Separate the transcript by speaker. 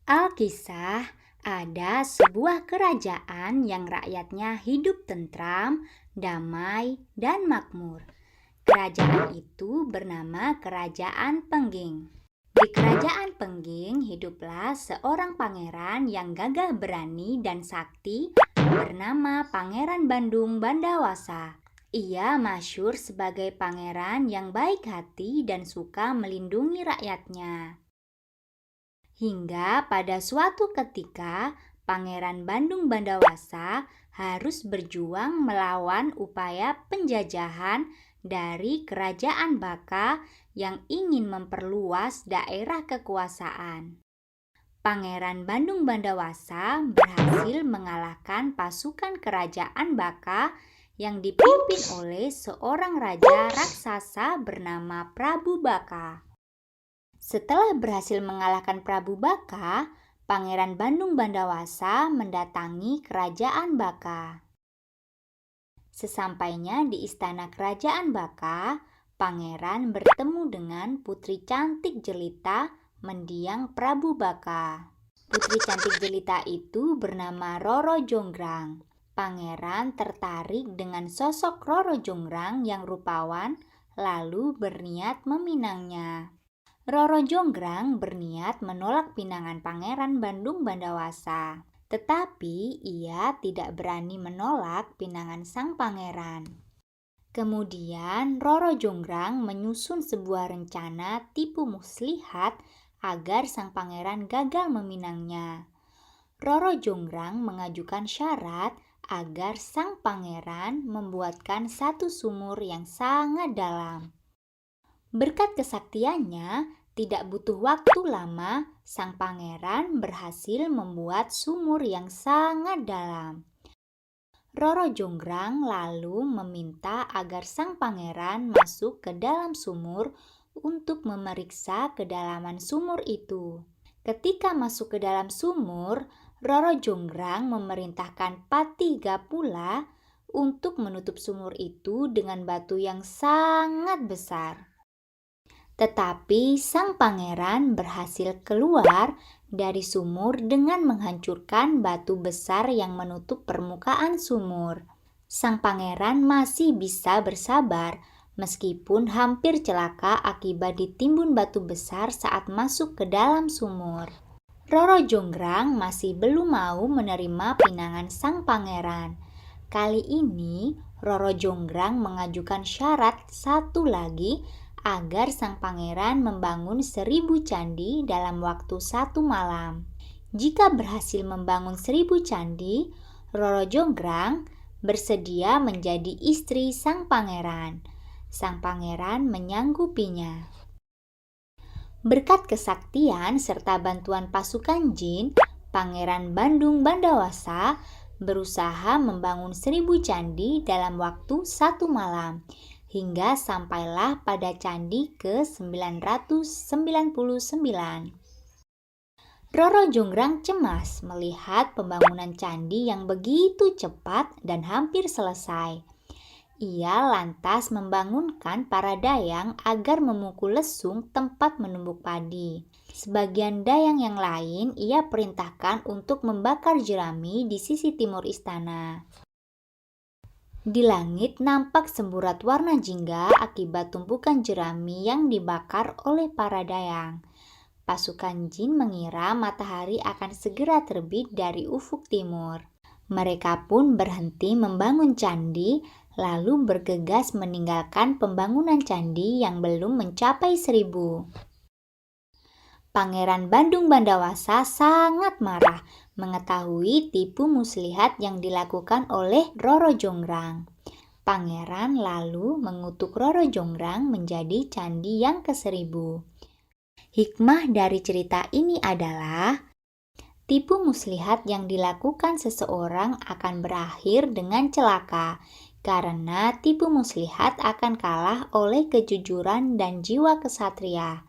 Speaker 1: Alkisah, ada sebuah kerajaan yang rakyatnya hidup tentram, damai, dan makmur. Kerajaan itu bernama Kerajaan Pengging. Di Kerajaan Pengging hiduplah seorang pangeran yang gagah berani dan sakti bernama Pangeran Bandung Bandawasa. Ia masyhur sebagai pangeran yang baik hati dan suka melindungi rakyatnya. Hingga pada suatu ketika, Pangeran Bandung Bandawasa harus berjuang melawan upaya penjajahan dari Kerajaan Baka yang ingin memperluas daerah kekuasaan. Pangeran Bandung Bandawasa berhasil mengalahkan pasukan Kerajaan Baka yang dipimpin oleh seorang raja raksasa bernama Prabu Baka. Setelah berhasil mengalahkan Prabu Baka, Pangeran Bandung Bandawasa mendatangi Kerajaan Baka. Sesampainya di istana Kerajaan Baka, Pangeran bertemu dengan putri cantik jelita mendiang Prabu Baka. Putri cantik jelita itu bernama Roro Jonggrang. Pangeran tertarik dengan sosok Roro Jonggrang yang rupawan, lalu berniat meminangnya. Roro Jonggrang berniat menolak pinangan Pangeran Bandung Bandawasa, tetapi ia tidak berani menolak pinangan sang pangeran. Kemudian Roro Jonggrang menyusun sebuah rencana tipu muslihat agar sang pangeran gagal meminangnya. Roro Jonggrang mengajukan syarat agar sang pangeran membuatkan satu sumur yang sangat dalam. Berkat kesaktiannya, tidak butuh waktu lama, sang pangeran berhasil membuat sumur yang sangat dalam. Roro Jonggrang lalu meminta agar sang pangeran masuk ke dalam sumur untuk memeriksa kedalaman sumur itu. Ketika masuk ke dalam sumur, Roro Jonggrang memerintahkan Pati Gapula untuk menutup sumur itu dengan batu yang sangat besar. Tetapi sang pangeran berhasil keluar dari sumur dengan menghancurkan batu besar yang menutup permukaan sumur. Sang pangeran masih bisa bersabar meskipun hampir celaka akibat ditimbun batu besar saat masuk ke dalam sumur. Roro Jonggrang masih belum mau menerima pinangan sang pangeran. Kali ini Roro Jonggrang mengajukan syarat satu lagi agar sang pangeran membangun 1000 candi dalam waktu 1 malam. Jika berhasil membangun 1000 candi, Roro Jonggrang bersedia menjadi istri sang pangeran. Sang pangeran menyanggupinya. Berkat kesaktian serta bantuan pasukan jin, Pangeran Bandung Bandawasa berusaha membangun 1000 candi dalam waktu 1 malam. Hingga sampailah pada candi ke-999. Roro Jonggrang cemas melihat pembangunan candi yang begitu cepat dan hampir selesai. Ia lantas membangunkan para dayang agar memukul lesung tempat menumbuk padi. Sebagian dayang yang lain ia perintahkan untuk membakar jerami di sisi timur istana. Di langit nampak semburat warna jingga akibat tumpukan jerami yang dibakar oleh para dayang. Pasukan jin mengira matahari akan segera terbit dari ufuk timur. Mereka pun berhenti membangun candi, lalu bergegas meninggalkan pembangunan candi yang belum mencapai 1000. Pangeran Bandung Bandawasa sangat marah mengetahui tipu muslihat yang dilakukan oleh Roro Jonggrang. Pangeran lalu mengutuk Roro Jonggrang menjadi candi yang ke-1000. Hikmah dari cerita ini adalah tipu muslihat yang dilakukan seseorang akan berakhir dengan celaka, karena tipu muslihat akan kalah oleh kejujuran dan jiwa kesatria.